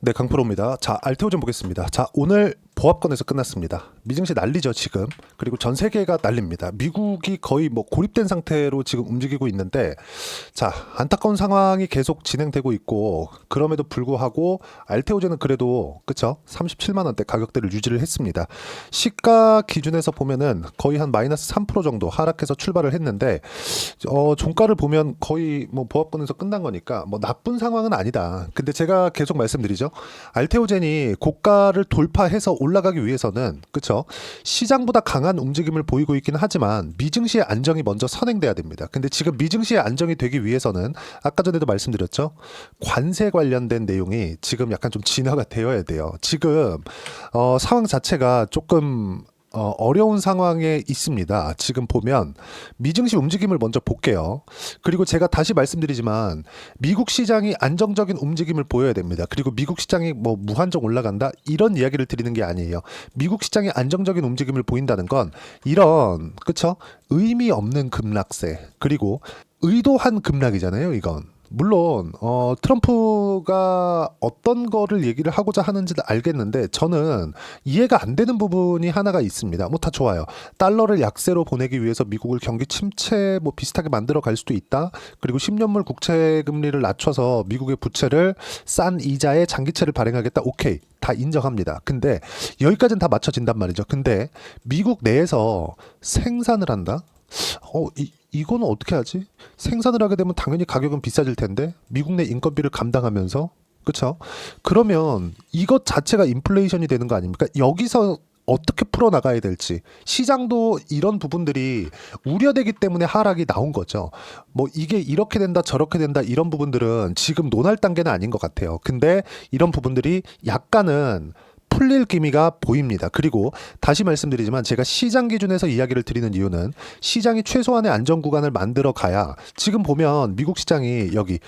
네, 강프로입니다. 자, 알테오 좀 보겠습니다. 자, 오늘 보합권에서 끝났습니다. 미증시 난리죠, 지금. 그리고 전 세계가 난립니다. 미국이 거의 뭐 고립된 상태로 지금 움직이고 있는데, 자, 안타까운 상황이 계속 진행되고 있고, 그럼에도 불구하고 알테오제는 그래도 그쵸? 37만 원대 가격대를 유지를 했습니다. 시가 기준에서 보면은 거의 한 마이너스 3% 정도 하락해서 출발을 했는데, 종가를 보면 거의 뭐 보합권에서 끝난 거니까 뭐 나쁜 상황은 아니다. 근데 제가 계속 말씀드리죠. 알테오젠이 고가를 돌파해서 올라가기 위해서는 그쵸? 시장보다 강한 움직임을 보이고 있긴 하지만 미증시의 안정이 먼저 선행돼야 됩니다. 근데 지금 미증시의 안정이 되기 위해서는 아까 전에도 말씀드렸죠. 관세 관련된 내용이 지금 약간 좀 진화가 되어야 돼요. 지금 상황 자체가 조금 어려운 상황에 있습니다. 지금 보면 미증시 움직임을 먼저 볼게요. 그리고 제가 다시 말씀드리지만 미국 시장이 안정적인 움직임을 보여야 됩니다. 그리고 미국 시장이 뭐 무한정 올라간다 이런 이야기를 드리는 게 아니에요. 미국 시장이 안정적인 움직임을 보인다는 건 이런 그쵸? 의미 없는 급락세 그리고 의도한 급락이잖아요. 이건. 물론 트럼프가 어떤 거를 얘기를 하고자 하는지는 알겠는데 저는 이해가 안 되는 부분이 하나가 있습니다. 뭐 다 좋아요. 달러를 약세로 보내기 위해서 미국을 경기 침체 뭐 비슷하게 만들어 갈 수도 있다. 그리고 10년물 국채 금리를 낮춰서 미국의 부채를 싼 이자의 장기채를 발행하겠다. 오케이. 다 인정합니다. 근데 여기까지는 다 맞춰진단 말이죠. 근데 미국 내에서 생산을 한다? 이거는 어떻게 하지? 생산을 하게 되면 당연히 가격은 비싸질 텐데 미국 내 인건비를 감당하면서 그쵸? 그러면 이것 자체가 인플레이션이 되는 거 아닙니까? 여기서 어떻게 풀어나가야 될지 시장도 이런 부분들이 우려되기 때문에 하락이 나온 거죠. 뭐 이게 이렇게 된다 저렇게 된다 이런 부분들은 지금 논할 단계는 아닌 것 같아요. 근데 이런 부분들이 약간은 풀릴 기미가 보입니다. 그리고 다시 말씀드리지만 제가 시장 기준에서 이야기를 드리는 이유는 시장이 최소한의 안정 구간을 만들어 가야 지금 보면 미국 시장이 여기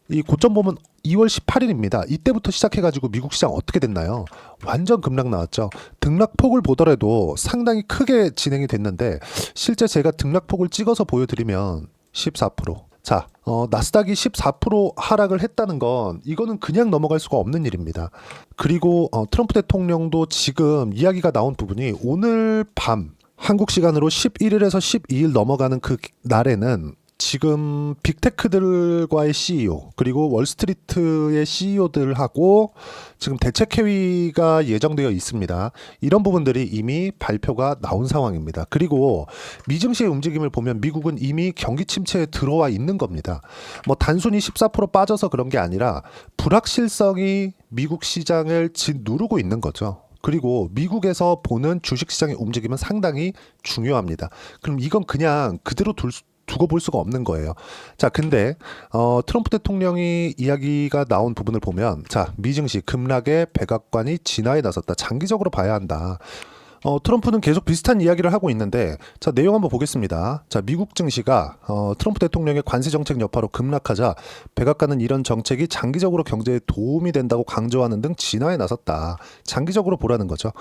이 고점 보면 2월 18일입니다. 이때부터 시작해가지고 미국 시장 어떻게 됐나요? 완전 급락 나왔죠. 등락폭을 보더라도 상당히 크게 진행이 됐는데 실제 제가 등락폭을 찍어서 보여드리면 14%. 자, 나스닥이 14% 하락을 했다는 건 이거는 그냥 넘어갈 수가 없는 일입니다. 그리고 트럼프 대통령도 지금 이야기가 나온 부분이 오늘 밤 한국 시간으로 11일에서 12일 넘어가는 그 날에는 지금 빅테크들과의 CEO 그리고 월스트리트의 CEO들하고 지금 대책 회의가 예정되어 있습니다. 이런 부분들이 이미 발표가 나온 상황입니다. 그리고 미증시의 움직임을 보면 미국은 이미 경기 침체에 들어와 있는 겁니다. 뭐 단순히 14% 빠져서 그런 게 아니라 불확실성이 미국 시장을 짓누르고 있는 거죠. 그리고 미국에서 보는 주식시장의 움직임은 상당히 중요합니다. 그럼 이건 그냥 그대로 두고 볼 수가 없는 거예요. 자, 근데 트럼프 대통령이 이야기가 나온 부분을 보면 자, 미증시 급락의 백악관이 진화에 나섰다. 장기적으로 봐야 한다. 트럼프는 계속 비슷한 이야기를 하고 있는데 자, 내용 한번 보겠습니다. 자, 미국 증시가 트럼프 대통령의 관세 정책 여파로 급락하자 백악관은 이런 정책이 장기적으로 경제에 도움이 된다고 강조하는 등 진화에 나섰다. 장기적으로 보라는 거죠.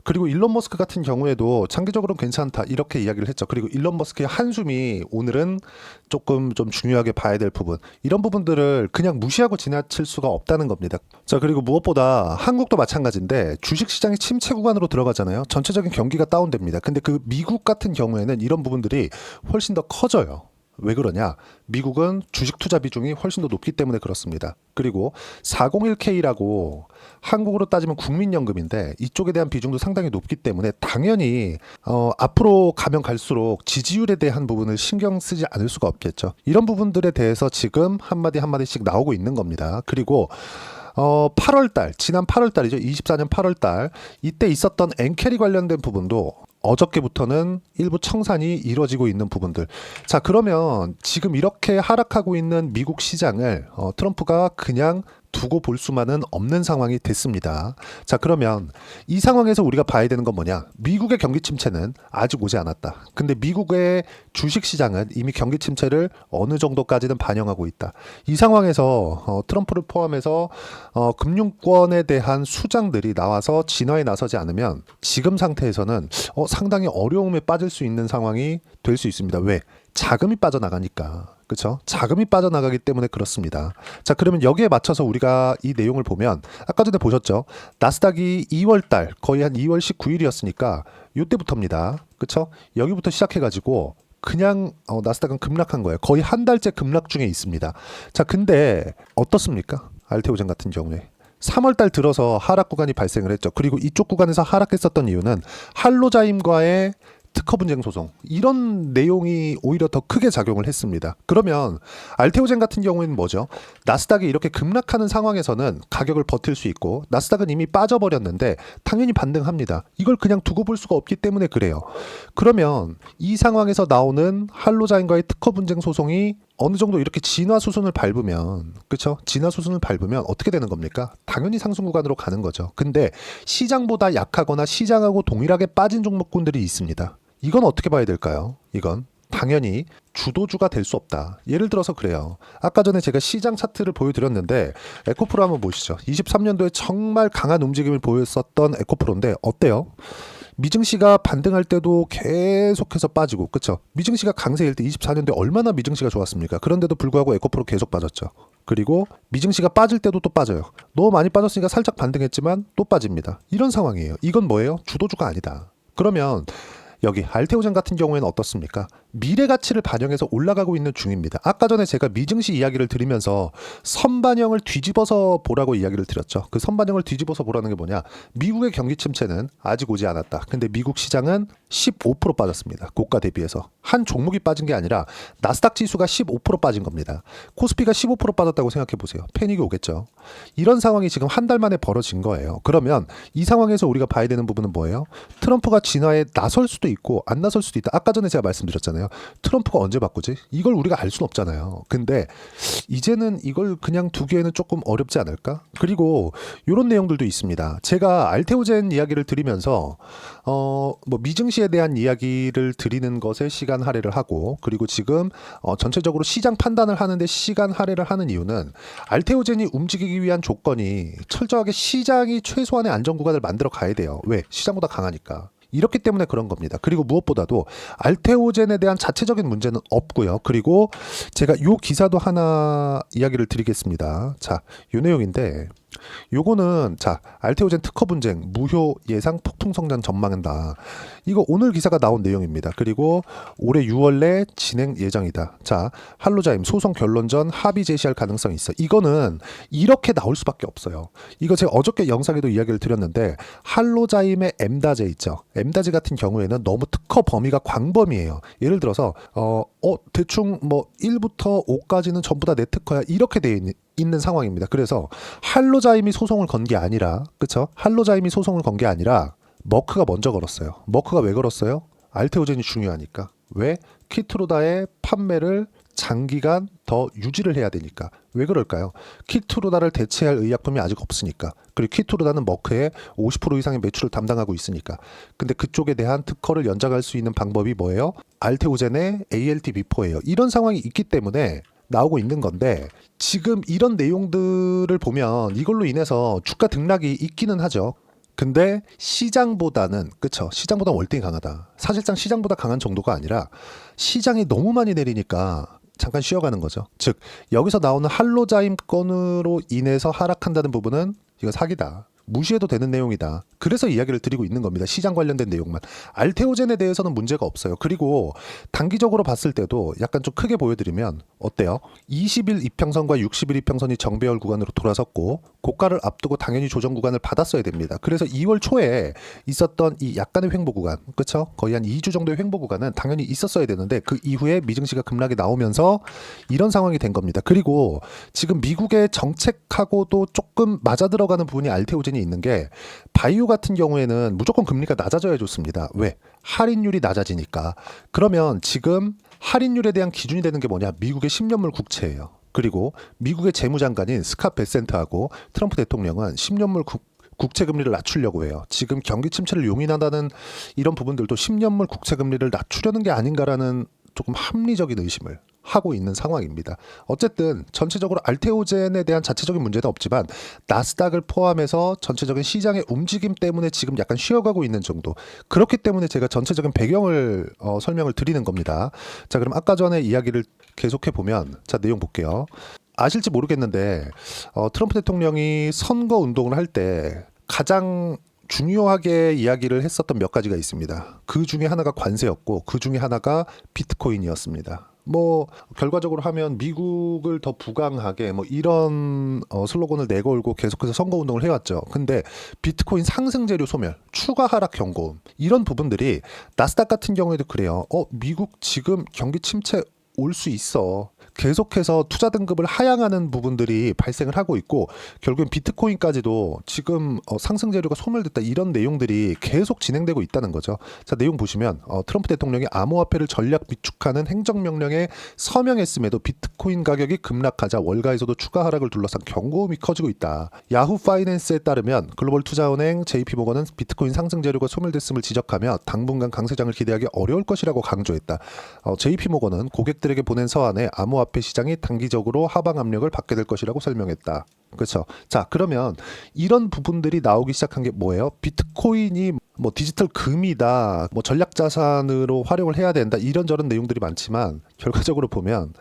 그리고 일론 머스크 같은 경우에도 장기적으로는 괜찮다 이렇게 이야기를 했죠. 그리고 일론 머스크의 한숨이 오늘은 조금 좀 중요하게 봐야 될 부분 이런 부분들을 그냥 무시하고 지나칠 수가 없다는 겁니다. 자, 그리고 무엇보다 한국도 마찬가지인데 주식시장이 침체 구간으로 들어가잖아요. 전체적인 경기가 다운됩니다. 근데 그 미국 같은 경우에는 이런 부분들이 훨씬 더 커져요. 왜 그러냐? 미국은 주식 투자 비중이 훨씬 더 높기 때문에 그렇습니다. 그리고 401k라고 한국으로 따지면 국민연금인데 이쪽에 대한 비중도 상당히 높기 때문에 당연히 앞으로 가면 갈수록 지지율에 대한 부분을 신경 쓰지 않을 수가 없겠죠. 이런 부분들에 대해서 지금 한마디 한마디씩 나오고 있는 겁니다. 그리고 8월달, 지난 8월달이죠. 24년 8월달 이때 있었던 엔캐리 관련된 부분도 어저께부터는 일부 청산이 이루어지고 있는 부분들. 자, 그러면 지금 이렇게 하락하고 있는 미국 시장을 트럼프가 그냥 두고 볼 수만은 없는 상황이 됐습니다. 자, 그러면 이 상황에서 우리가 봐야 되는 건 뭐냐? 미국의 경기 침체는 아직 오지 않았다. 근데 미국의 주식 시장은 이미 경기 침체를 어느 정도까지는 반영하고 있다. 이 상황에서 트럼프를 포함해서 금융권에 대한 수장들이 나와서 진화에 나서지 않으면 지금 상태에서는 상당히 어려움에 빠질 수 있는 상황이 될 수 있습니다. 왜? 자금이 빠져나가니까. 그렇죠? 자금이 빠져나가기 때문에 그렇습니다. 자, 그러면 여기에 맞춰서 우리가 이 내용을 보면 아까 전에 보셨죠? 나스닥이 2월 달 거의 한 2월 19일이었으니까 요때부터입니다. 그렇죠? 여기부터 시작해 가지고 그냥 나스닥은 급락한 거예요. 거의 한 달째 급락 중에 있습니다. 자, 근데 어떻습니까? 알테오젠 같은 경우에 3월 달 들어서 하락 구간이 발생을 했죠. 그리고 이쪽 구간에서 하락했었던 이유는 할로자임과의 특허 분쟁 소송 이런 내용이 오히려 더 크게 작용을 했습니다. 그러면 알테오젠 같은 경우에는 뭐죠? 나스닥이 이렇게 급락하는 상황에서는 가격을 버틸 수 있고 나스닥은 이미 빠져버렸는데 당연히 반등합니다. 이걸 그냥 두고 볼 수가 없기 때문에 그래요. 그러면 이 상황에서 나오는 할로자임과의 특허 분쟁 소송이 어느 정도 이렇게 진화 수순을 밟으면, 그렇죠? 진화 수순을 밟으면 어떻게 되는 겁니까? 당연히 상승 구간으로 가는 거죠. 근데 시장보다 약하거나 시장하고 동일하게 빠진 종목군들이 있습니다. 이건 어떻게 봐야 될까요? 이건 당연히 주도주가 될 수 없다. 예를 들어서 그래요. 아까 전에 제가 시장 차트를 보여드렸는데 에코프로 한번 보시죠. 23년도에 정말 강한 움직임을 보였었던 에코프로인데 어때요? 미증시가 반등할 때도 계속해서 빠지고, 그렇죠? 미증시가 강세일 때 24년도에 얼마나 미증시가 좋았습니까? 그런데도 불구하고 에코프로 계속 빠졌죠. 그리고 미증시가 빠질 때도 또 빠져요. 너무 많이 빠졌으니까 살짝 반등했지만 또 빠집니다. 이런 상황이에요. 이건 뭐예요? 주도주가 아니다. 그러면 여기 알테오젠 같은 경우에는 어떻습니까? 미래 가치를 반영해서 올라가고 있는 중입니다. 아까 전에 제가 미증시 이야기를 드리면서 선반영을 뒤집어서 보라고 이야기를 드렸죠. 그 선반영을 뒤집어서 보라는 게 뭐냐? 미국의 경기 침체는 아직 오지 않았다. 근데 미국 시장은 15% 빠졌습니다. 고가 대비해서. 한 종목이 빠진 게 아니라 나스닥 지수가 15% 빠진 겁니다. 코스피가 15% 빠졌다고 생각해 보세요. 패닉이 오겠죠. 이런 상황이 지금 한 달 만에 벌어진 거예요. 그러면 이 상황에서 우리가 봐야 되는 부분은 뭐예요? 트럼프가 진화에 나설 수도 있고 안 나설 수도 있다. 아까 전에 제가 말씀드렸잖아요. 트럼프가 언제 바꾸지? 이걸 우리가 알 수는 없잖아요. 근데 이제는 이걸 그냥 두기에는 조금 어렵지 않을까? 그리고 이런 내용들도 있습니다. 제가 알테오젠 이야기를 드리면서 뭐 미증시에 대한 이야기를 드리는 것에 시간 할애를 하고 그리고 지금 전체적으로 시장 판단을 하는데 시간 할애를 하는 이유는 알테오젠이 움직이기 위한 조건이 철저하게 시장이 최소한의 안전 구간을 만들어 가야 돼요. 왜? 시장보다 강하니까. 이렇기 때문에 그런 겁니다. 그리고 무엇보다도 알테오젠에 대한 자체적인 문제는 없고요. 그리고 제가 요 기사도 하나 이야기를 드리겠습니다. 자, 요 내용인데 요거는 자 알테오젠 특허 분쟁 무효 예상 폭풍 성장 전망한다. 이거 오늘 기사가 나온 내용입니다. 그리고 올해 6월 내 진행 예정이다. 자 할로자임 소송 결론 전 합의 제시할 가능성이 있어. 이거는 이렇게 나올 수밖에 없어요. 이거 제가 어저께 영상에도 이야기를 드렸는데 할로자임의 엠다제 있죠. 엠다제 같은 경우에는 너무 특허 범위가 광범위해요. 예를 들어서 대충 뭐 1부터 5까지는 전부 다 내 특허야 이렇게 돼 있는 상황입니다. 그래서 할로자임이 소송을 건 게 아니라, 그렇죠? 할로자임이 소송을 건 게 아니라 머크가 먼저 걸었어요. 머크가 왜 걸었어요? 알테오젠이 중요하니까. 왜? 키트로다의 판매를 장기간 더 유지를 해야 되니까. 왜 그럴까요? 키트로다를 대체할 의약품이 아직 없으니까. 그리고 키트로다는 머크의 50% 이상의 매출을 담당하고 있으니까. 근데 그쪽에 대한 특허를 연장할 수 있는 방법이 뭐예요? 알테오젠의 ALT-B4예요. 이런 상황이 있기 때문에 나오고 있는 건데 지금 이런 내용들을 보면 이걸로 인해서 주가 등락이 있기는 하죠. 근데 시장보다는 그쵸? 시장보다 월등히 강하다. 사실상 시장보다 강한 정도가 아니라 시장이 너무 많이 내리니까 잠깐 쉬어가는 거죠. 즉 여기서 나오는 할로자임 건으로 인해서 하락한다는 부분은 이거 사기다. 무시해도 되는 내용이다. 그래서 이야기를 드리고 있는 겁니다. 시장 관련된 내용만. 알테오젠에 대해서는 문제가 없어요. 그리고 단기적으로 봤을 때도 약간 좀 크게 보여드리면 어때요? 20일 이평선과 60일 이평선이 정배열 구간으로 돌아섰고 고가를 앞두고 당연히 조정 구간을 받았어야 됩니다. 그래서 2월 초에 있었던 이 약간의 횡보 구간, 그렇죠? 거의 한 2주 정도의 횡보 구간은 당연히 있었어야 되는데 그 이후에 미증시가 급락이 나오면서 이런 상황이 된 겁니다. 그리고 지금 미국의 정책하고도 조금 맞아 들어가는 부분이 알테오젠이 있는 게 바이오 같은 경우에는 무조건 금리가 낮아져야 좋습니다. 왜? 할인율이 낮아지니까. 그러면 지금 할인율에 대한 기준이 되는 게 뭐냐? 미국의 10년물 국채예요. 그리고 미국의 재무장관인 스캇 베센트하고 트럼프 대통령은 10년물 국채 금리를 낮추려고 해요. 지금 경기 침체를 용인한다는 이런 부분들도 10년물 국채 금리를 낮추려는 게 아닌가라는 조금 합리적인 의심을 하고 있는 상황입니다. 어쨌든 전체적으로 알테오젠에 대한 자체적인 문제는 없지만 나스닥을 포함해서 전체적인 시장의 움직임 때문에 지금 약간 쉬어가고 있는 정도. 그렇기 때문에 제가 전체적인 배경을 설명을 드리는 겁니다. 자, 그럼 아까 전에 이야기를 계속해 보면, 자, 내용 볼게요. 아실지 모르겠는데 트럼프 대통령이 선거 운동을 할 때 가장 중요하게 이야기를 했었던 몇 가지가 있습니다. 그 중에 하나가 관세였고 그 중에 하나가 비트코인이었습니다. 뭐 결과적으로 하면 미국을 더 부강하게 뭐 이런 슬로건을 내걸고 계속해서 선거 운동을 해왔죠. 근데 비트코인 상승 재료 소멸, 추가 하락 경고음 이런 부분들이 나스닥 같은 경우에도 그래요. 미국 지금 경기 침체 올 수 있어. 계속해서 투자 등급을 하향하는 부분들이 발생을 하고 있고 결국엔 비트코인까지도 지금 상승 재료가 소멸됐다 이런 내용들이 계속 진행되고 있다는 거죠. 자, 내용 보시면 트럼프 대통령이 암호화폐를 전략 비축하는 행정명령에 서명했음에도 비트코인 가격이 급락하자 월가에서도 추가 하락을 둘러싼 경고음이 커지고 있다. 야후 파이낸스에 따르면 글로벌 투자은행 JP모건은 비트코인 상승 재료가 소멸됐음을 지적하며 당분간 강세장을 기대하기 어려울 것이라고 강조했다. JP모건은 고객들에게 보낸 서한에 암호화폐 시장이 단기적으로 하방 압력을 받게 될 것이라고 설명했다. 그렇죠. 자, 그러면 이런 부분들이 나오기 시작한 게 뭐예요? 비트코인이 뭐 디지털 금이다, 뭐 전략 자산으로 활용을 해야 된다 이런저런 내용들이 많지만 결과적으로 보면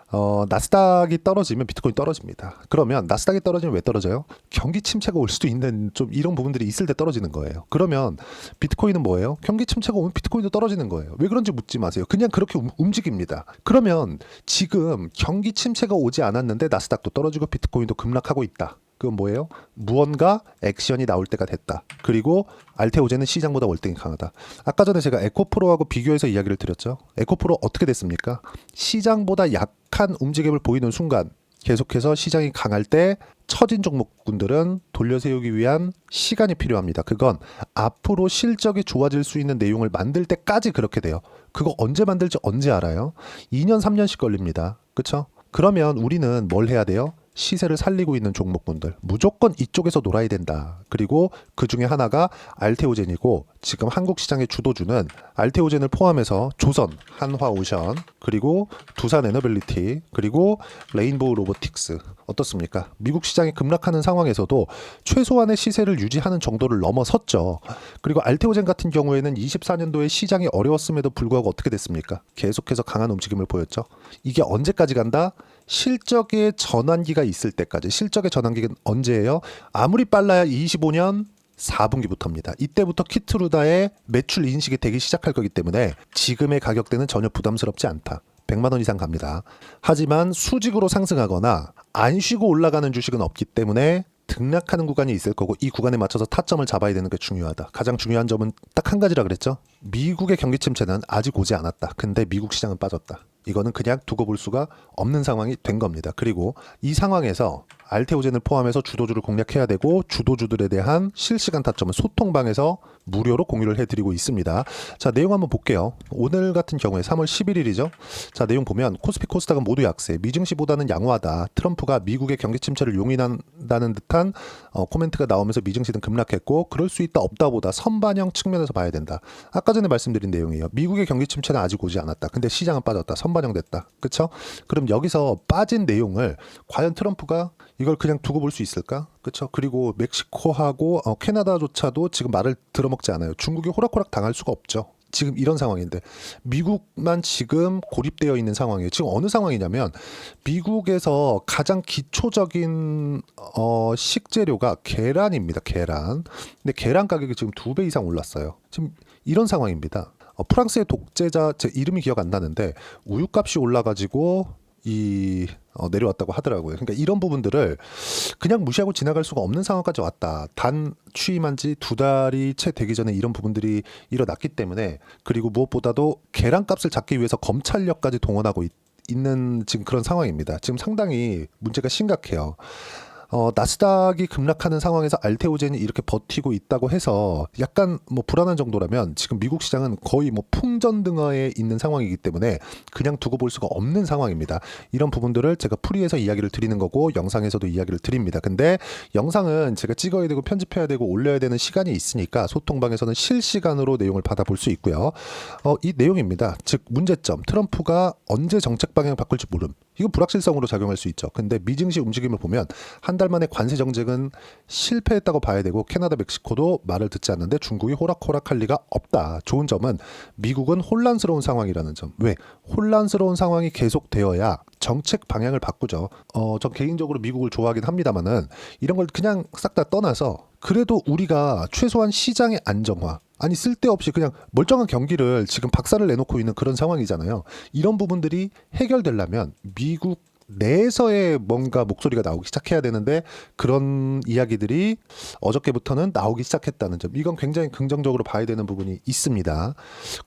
나스닥이 떨어지면 비트코인 떨어집니다. 그러면 나스닥이 떨어지면 왜 떨어져요? 경기 침체가 올 수도 있는 좀 이런 부분들이 있을 때 떨어지는 거예요. 그러면 비트코인은 뭐예요? 경기 침체가 오면 비트코인도 떨어지는 거예요. 왜 그런지 묻지 마세요. 그냥 그렇게 움직입니다. 그러면 지금 경기 침체가 오지 않았는데 나스닥도 떨어지고 비트코인도 급락하고 있다. 그건 뭐예요? 무언가 액션이 나올 때가 됐다. 그리고 알테오젠은 시장보다 월등히 강하다. 아까 전에 제가 에코프로하고 비교해서 이야기를 드렸죠. 에코프로 어떻게 됐습니까? 시장보다 약한 움직임을 보이는 순간 계속해서 시장이 강할 때 처진 종목군들은 돌려세우기 위한 시간이 필요합니다. 그건 앞으로 실적이 좋아질 수 있는 내용을 만들 때까지 그렇게 돼요. 그거 언제 만들지 언제 알아요? 2년 3년씩 걸립니다. 그렇죠? 그러면 우리는 뭘 해야 돼요? 시세를 살리고 있는 종목군들 무조건 이쪽에서 놀아야 된다. 그리고 그 중에 하나가 알테오젠이고 지금 한국 시장의 주도주는 알테오젠을 포함해서 조선, 한화오션, 그리고 두산 에너빌리티, 그리고 레인보우 로보틱스 어떻습니까? 미국 시장이 급락하는 상황에서도 최소한의 시세를 유지하는 정도를 넘어섰죠. 그리고 알테오젠 같은 경우에는 24년도에 시장이 어려웠음에도 불구하고 어떻게 됐습니까? 계속해서 강한 움직임을 보였죠. 이게 언제까지 간다? 실적의 전환기가 있을 때까지. 실적의 전환기는 언제예요? 아무리 빨라야 25년 4분기부터입니다. 이때부터 키트루다의 매출 인식이 되기 시작할 거기 때문에 지금의 가격대는 전혀 부담스럽지 않다. 100만 원 이상 갑니다. 하지만 수직으로 상승하거나 안 쉬고 올라가는 주식은 없기 때문에 등락하는 구간이 있을 거고 이 구간에 맞춰서 타점을 잡아야 되는 게 중요하다. 가장 중요한 점은 딱 한 가지라 그랬죠. 미국의 경기 침체는 아직 오지 않았다. 근데 미국 시장은 빠졌다. 이거는 그냥 두고 볼 수가 없는 상황이 된 겁니다. 그리고 이 상황에서 알테오젠을 포함해서 주도주를 공략해야 되고 주도주들에 대한 실시간 타점은 소통방에서 무료로 공유를 해드리고 있습니다. 자, 내용 한번 볼게요. 오늘 같은 경우에 3월 11일이죠. 자, 내용 보면 코스피 코스닥은 모두 약세, 미증시보다는 양호하다. 트럼프가 미국의 경기 침체를 용인한다는 듯한 코멘트가 나오면서 미증시는 급락했고 그럴 수 있다 없다 보다 선반영 측면에서 봐야 된다. 아까 전에 말씀드린 내용이에요. 미국의 경기 침체는 아직 오지 않았다. 근데 시장은 빠졌다. 선반영됐다. 그렇죠? 그럼 여기서 빠진 내용을 과연 트럼프가 이걸 그냥 두고 볼 수 있을까? 그렇죠? 그리고 멕시코하고 캐나다조차도 지금 말을 들어먹지 않아요. 중국이 호락호락 당할 수가 없죠. 지금 이런 상황인데 미국만 지금 고립되어 있는 상황이에요. 지금 어느 상황이냐면 미국에서 가장 기초적인 식재료가 계란입니다. 계란. 근데 계란 가격이 지금 2배 이상 올랐어요. 지금 이런 상황입니다. 프랑스의 독재자 제 이름이 기억 안 나는데 우유값이 올라가지고 내려왔다고 하더라고요. 그러니까 이런 부분들을 그냥 무시하고 지나갈 수가 없는 상황까지 왔다. 단 취임한 지 2달이 채 되기 전에 이런 부분들이 일어났기 때문에 그리고 무엇보다도 계란값을 잡기 위해서 검찰력까지 동원하고 있는 지금 그런 상황입니다. 지금 상당히 문제가 심각해요. 나스닥이 급락하는 상황에서 알테오젠이 이렇게 버티고 있다고 해서 약간 뭐 불안한 정도라면 지금 미국 시장은 거의 뭐 풍전등화에 있는 상황이기 때문에 그냥 두고 볼 수가 없는 상황입니다. 이런 부분들을 제가 풀이해서 이야기를 드리는 거고 영상에서도 이야기를 드립니다. 근데 영상은 제가 찍어야 되고 편집해야 되고 올려야 되는 시간이 있으니까 소통방에서는 실시간으로 내용을 받아볼 수 있고요. 이 내용입니다. 즉 문제점, 트럼프가 언제 정책 방향을 바꿀지 모름. 이건 불확실성으로 작용할 수 있죠. 근데 미증시 움직임을 보면 한 달 만에 관세 정책은 실패했다고 봐야 되고 캐나다, 멕시코도 말을 듣지 않는데 중국이 호락호락할 리가 없다. 좋은 점은 미국은 혼란스러운 상황이라는 점. 왜? 혼란스러운 상황이 계속되어야 정책 방향을 바꾸죠. 저 개인적으로 미국을 좋아하긴 합니다만은 이런 걸 그냥 싹 다 떠나서 그래도 우리가 최소한 시장의 안정화, 아니 쓸데없이 그냥 멀쩡한 경기를 지금 박살을 내놓고 있는 그런 상황이잖아요. 이런 부분들이 해결되려면 미국 내에서의 뭔가 목소리가 나오기 시작해야 되는데 그런 이야기들이 어저께부터는 나오기 시작했다는 점, 이건 굉장히 긍정적으로 봐야 되는 부분이 있습니다.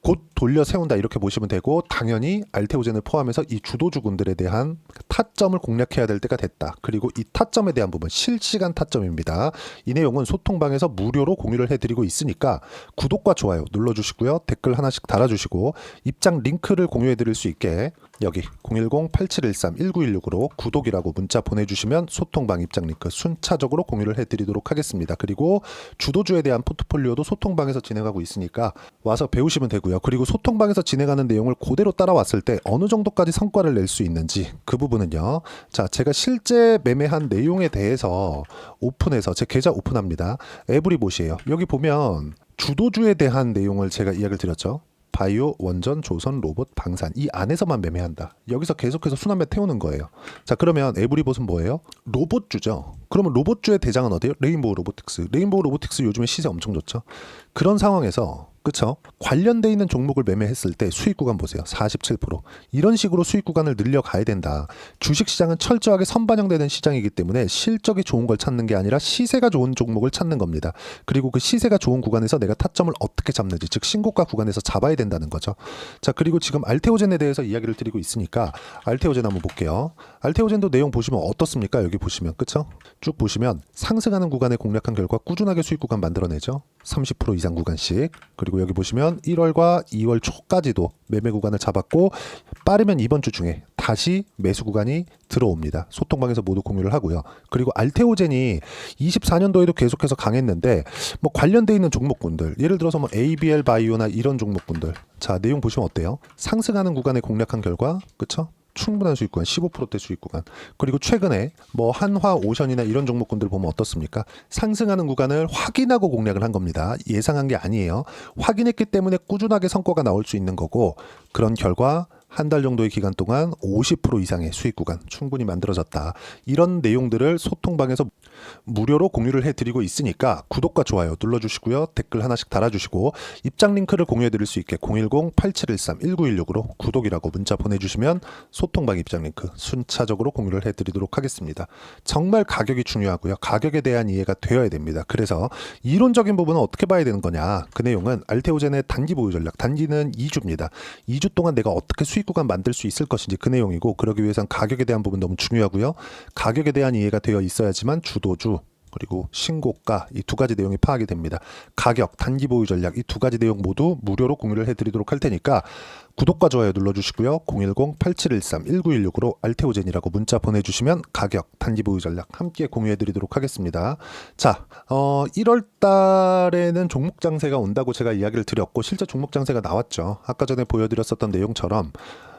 곧 돌려 세운다 이렇게 보시면 되고, 당연히 알테오젠을 포함해서 이 주도주군들에 대한 타점을 공략해야 될 때가 됐다. 그리고 이 타점에 대한 부분 실시간 타점입니다. 이 내용은 소통방에서 무료로 공유를 해드리고 있으니까 구독과 좋아요 눌러주시고요, 댓글 하나씩 달아주시고 입장 링크를 공유해드릴 수 있게 여기 010-8713-1916으로 구독이라고 문자 보내주시면 소통방 입장 링크 순차적으로 공유를 해드리도록 하겠습니다. 그리고 주도주에 대한 포트폴리오도 소통방에서 진행하고 있으니까 와서 배우시면 되고요. 그리고 소통방에서 진행하는 내용을 그대로 따라왔을 때 어느 정도까지 성과를 낼 수 있는지 그 부분은요. 자, 제가 실제 매매한 내용에 대해서 오픈해서 제 계좌 오픈합니다. 에브리봇이에요. 여기 보면 주도주에 대한 내용을 제가 이야기를 드렸죠. 바이오, 원전, 조선, 로봇, 방산 이 안에서만 매매한다. 여기서 계속해서 순환매 태우는 거예요. 자, 그러면 에브리봇은 뭐예요? 로봇주죠. 그러면 로봇주의 대장은 어디예요? 레인보우 로보틱스. 레인보우 로보틱스 요즘에 시세 엄청 좋죠. 그런 상황에서 그쵸? 관련돼 있는 종목을 매매했을 때 수익 구간 보세요. 47%. 이런 식으로 수익 구간을 늘려가야 된다. 주식시장은 철저하게 선반영되는 시장이기 때문에 실적이 좋은 걸 찾는 게 아니라 시세가 좋은 종목을 찾는 겁니다. 그리고 그 시세가 좋은 구간에서 내가 타점을 어떻게 잡는지, 즉 신고가 구간에서 잡아야 된다는 거죠. 자, 그리고 지금 알테오젠에 대해서 이야기를 드리고 있으니까 알테오젠 한번 볼게요. 알테오젠도 내용 보시면 어떻습니까? 여기 보시면 그쵸? 쭉 보시면 상승하는 구간에 공략한 결과 꾸준하게 수익 구간 만들어내죠. 30% 이상 구간씩. 그리고 여기 보시면 1월과 2월 초까지도 매매 구간을 잡았고 빠르면 이번 주 중에 다시 매수 구간이 들어옵니다. 소통방에서 모두 공유를 하고요. 그리고 알테오젠이 24년도에도 계속해서 강했는데 뭐 관련돼 있는 종목군들, 예를 들어서 뭐 ABL 바이오나 이런 종목군들, 자 내용 보시면 어때요? 상승하는 구간에 공략한 결과 그쵸? 충분한 수익 구간, 15%대 수익 구간. 그리고 최근에 뭐 한화, 오션이나 이런 종목군들 보면 어떻습니까? 상승하는 구간을 확인하고 공략을 한 겁니다. 예상한 게 아니에요. 확인했기 때문에 꾸준하게 성과가 나올 수 있는 거고, 그런 결과 한 달 정도의 기간 동안 50% 이상의 수익 구간 충분히 만들어졌다. 이런 내용들을 소통방에서 무료로 공유를 해드리고 있으니까 구독과 좋아요 눌러주시고요. 댓글 하나씩 달아주시고 입장 링크를 공유해드릴 수 있게 010-8713-1916으로 구독이라고 문자 보내주시면 소통방 입장 링크 순차적으로 공유를 해드리도록 하겠습니다. 정말 가격이 중요하고요. 가격에 대한 이해가 되어야 됩니다. 그래서 이론적인 부분은 어떻게 봐야 되는 거냐. 그 내용은 알테오젠의 단기 보유 전략, 단기는 2주입니다. 2주 동안 내가 어떻게 수익 구간 만들 수 있을 것인지 그 내용이고, 그러기 위해선 가격에 대한 부분 너무 중요하고요. 가격에 대한 이해가 되어 있어야지만 주도주 그리고 신고가 이 두 가지 내용이 파악이 됩니다. 가격, 단기 보유 전략 이 두 가지 내용 모두 무료로 공유를 해드리도록 할 테니까 구독과 좋아요 눌러주시고요. 010-8713-1916으로 알테오젠이라고 문자 보내주시면 가격, 단기 보유 전략 함께 공유해드리도록 하겠습니다. 자, 1월 달에는 종목 장세가 온다고 제가 이야기를 드렸고 실제 종목 장세가 나왔죠. 아까 전에 보여드렸었던 내용처럼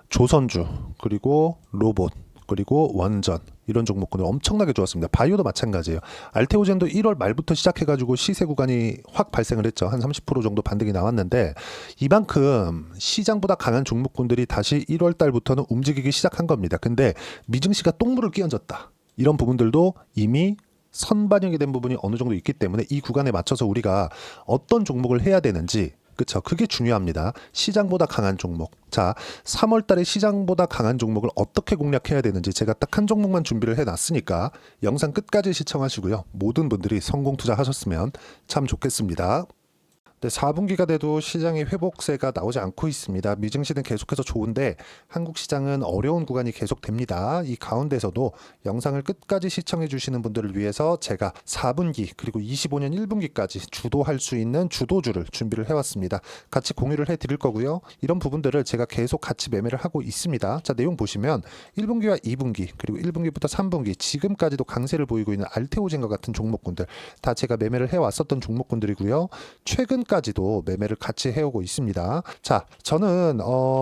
조선주 그리고 로봇 그리고 원전 이런 종목군들 엄청나게 좋았습니다. 바이오도 마찬가지예요. 알테오젠도 1월 말부터 시작해가지고 시세 구간이 확 발생을 했죠. 한 30% 정도 반등이 나왔는데 이만큼 시장보다 강한 종목군들이 다시 1월 달부터는 움직이기 시작한 겁니다. 근데 미증시가 똥물을 끼얹었다. 이런 부분들도 이미 선반영이 된 부분이 어느 정도 있기 때문에 이 구간에 맞춰서 우리가 어떤 종목을 해야 되는지, 그쵸? 그게 중요합니다. 시장보다 강한 종목. 자, 3월 달에 시장보다 강한 종목을 어떻게 공략해야 되는지 제가 딱 한 종목만 준비를 해놨으니까 영상 끝까지 시청하시고요. 모든 분들이 성공 투자하셨으면 참 좋겠습니다. 네, 4분기가 돼도 시장의 회복세가 나오지 않고 있습니다. 미증시는 계속해서 좋은데 한국 시장은 어려운 구간이 계속됩니다. 이 가운데서도 영상을 끝까지 시청해 주시는 분들을 위해서 제가 4분기 그리고 25년 1분기까지 주도할 수 있는 주도주를 준비를 해왔습니다. 같이 공유를 해드릴 거고요. 이런 부분들을 제가 계속 같이 매매를 하고 있습니다. 자, 내용 보시면 1분기와 2분기 그리고 1분기부터 3분기 지금까지도 강세를 보이고 있는 알테오젠과 같은 종목군들 다 제가 매매를 해왔었던 종목군들이고요. 최근까지도 매매를 같이 해오고 있습니다. 자, 저는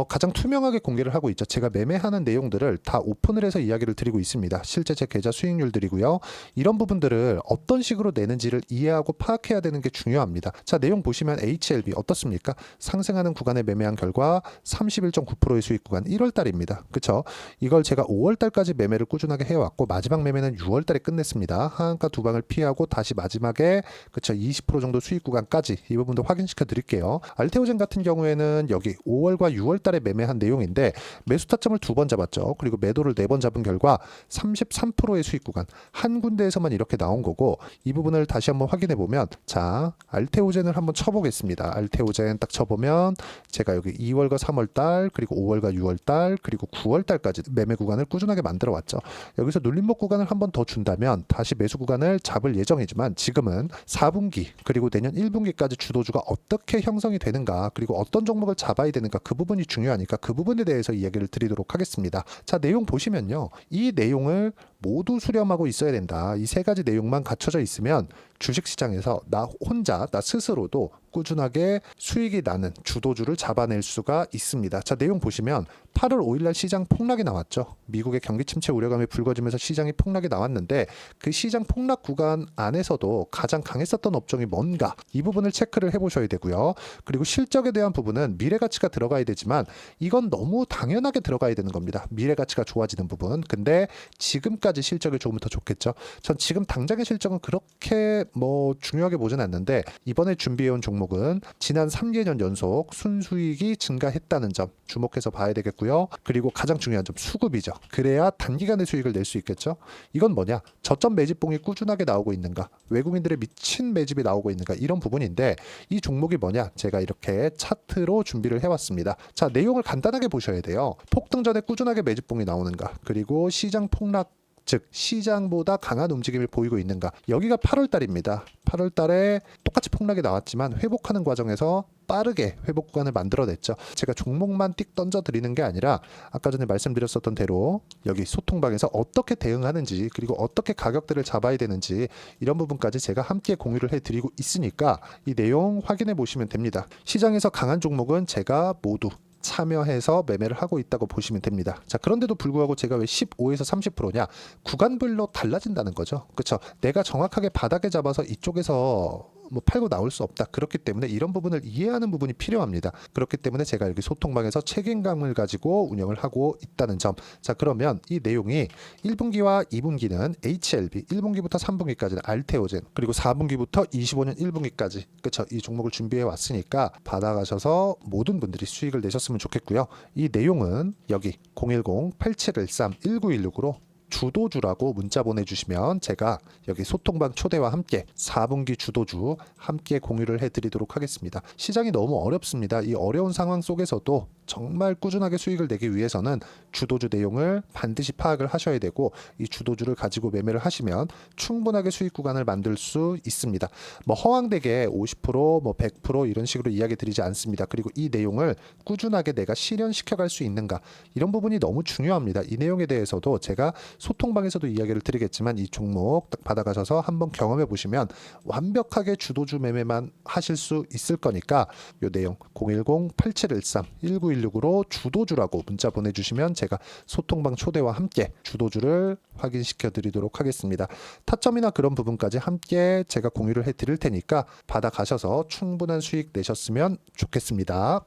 가장 투명하게 공개를 하고 있죠. 제가 매매하는 내용들을 다 오픈을 해서 이야기를 드리고 있습니다. 실제 제 계좌 수익률들이고요. 이런 부분들을 어떤 식으로 내는지를 이해하고 파악해야 되는 게 중요합니다. 자, 내용 보시면 HLB 어떻습니까? 상승하는 구간에 매매한 결과 31.9%의 수익 구간 1월 달입니다. 그쵸? 이걸 제가 5월 달까지 매매를 꾸준하게 해왔고 마지막 매매는 6월 달에 끝냈습니다. 하한가 두 방을 피하고 다시 마지막에 그쵸? 20% 정도 수익 구간까지 이 부분도 확인시켜 드릴게요. 알테오젠 같은 경우에는 여기 5월과 6월 달에 매매한 내용인데 매수 타점을 2번 잡았죠. 그리고 매도를 4번 잡은 결과 33%의 수익 구간 한 군데에서만 이렇게 나온 거고 이 부분을 다시 한번 확인해 보면 자, 알테오젠을 한번 쳐보겠습니다. 알테오젠 딱 쳐보면 제가 여기 2월과 3월 달 그리고 5월과 6월 달 그리고 9월 달까지 매매 구간을 꾸준하게 만들어 왔죠. 여기서 눌림목 구간을 한번 더 준다면 다시 매수 구간을 잡을 예정이지만 지금은 4분기 그리고 내년 1분기까지 주도주가 어떻게 형성이 되는가 그리고 어떤 종목을 잡아야 되는가 그 부분이 중요하니까 그 부분에 대해서 이야기를 드리도록 하겠습니다. 자, 내용 보시면요. 이 내용을 모두 수렴하고 있어야 된다. 이 세 가지 내용만 갖춰져 있으면 주식시장에서 나 혼자 나 스스로도 꾸준하게 수익이 나는 주도주를 잡아낼 수가 있습니다. 자, 내용 보시면 8월 5일날 시장 폭락이 나왔죠. 미국의 경기 침체 우려감이 불거지면서 시장이 폭락이 나왔는데 그 시장 폭락 구간 안에서도 가장 강했었던 업종이 뭔가 이 부분을 체크를 해보셔야 되고요. 그리고 실적에 대한 부분은 미래가치가 들어가야 되지만 이건 너무 당연하게 들어가야 되는 겁니다. 미래가치가 좋아지는 부분. 근데 지금까지 실적이 좋으면 더 좋겠죠. 전 지금 당장의 실적은 그렇게 중요하게 보진 않는데 이번에 준비해온 종목은 지난 3개년 연속 순수익이 증가했다는 점 주목해서 봐야 되겠고요. 그리고 가장 중요한 점 수급이죠. 그래야 단기간에 수익을 낼 수 있겠죠. 이건 뭐냐? 저점 매집봉이 꾸준하게 나오고 있는가? 외국인들의 미친 매집이 나오고 있는가? 이런 부분인데 이 종목이 뭐냐? 제가 이렇게 차트로 준비를 해왔습니다. 자, 내용을 간단하게 보셔야 돼요. 폭등 전에 꾸준하게 매집봉이 나오는가? 그리고 시장 폭락 즉 시장보다 강한 움직임을 보이고 있는가. 여기가 8월 달입니다. 8월 달에 똑같이 폭락이 나왔지만 회복하는 과정에서 빠르게 회복 구간을 만들어냈죠. 제가 종목만 띡 던져 드리는 게 아니라 아까 전에 말씀드렸었던 대로 여기 소통방에서 어떻게 대응하는지 그리고 어떻게 가격들을 잡아야 되는지 이런 부분까지 제가 함께 공유를 해드리고 있으니까 이 내용 확인해 보시면 됩니다. 시장에서 강한 종목은 제가 모두 참여해서 매매를 하고 있다고 보시면 됩니다. 자, 그런데도 불구하고 제가 왜 15에서 30%냐? 구간별로 달라진다는 거죠. 그렇죠? 내가 정확하게 바닥에 잡아서 이쪽에서 팔고 나올 수 없다. 그렇기 때문에 이런 부분을 이해하는 부분이 필요합니다. 그렇기 때문에 제가 여기 소통방에서 책임감을 가지고 운영을 하고 있다는 점. 자, 그러면 이 내용이 1분기와 2분기는 HLB, 1분기부터 3분기까지는 알테오젠, 그리고 4분기부터 25년 1분기까지 그렇죠? 이 종목을 준비해 왔으니까 받아가셔서 모든 분들이 수익을 내셨으면 좋겠고요. 이 내용은 여기 010-8713-1916으로 주도주라고 문자 보내주시면 제가 여기 소통방 초대와 함께 4분기 주도주 함께 공유를 해드리도록 하겠습니다. 시장이 너무 어렵습니다. 이 어려운 상황 속에서도 정말 꾸준하게 수익을 내기 위해서는 주도주 내용을 반드시 파악을 하셔야 되고 이 주도주를 가지고 매매를 하시면 충분하게 수익 구간을 만들 수 있습니다. 허황되게 50%, 100% 이런 식으로 이야기 드리지 않습니다. 그리고 이 내용을 꾸준하게 내가 실현시켜 갈 수 있는가 이런 부분이 너무 중요합니다. 이 내용에 대해서도 제가 소통방에서도 이야기를 드리겠지만 이 종목 딱 받아가셔서 한번 경험해 보시면 완벽하게 주도주 매매만 하실 수 있을 거니까 이 내용 010-8713-1916으로 주도주라고 문자 보내주시면 제가 소통방 초대와 함께 주도주를 확인시켜 드리도록 하겠습니다. 타점이나 그런 부분까지 함께 제가 공유를 해 드릴 테니까 받아가셔서 충분한 수익 내셨으면 좋겠습니다.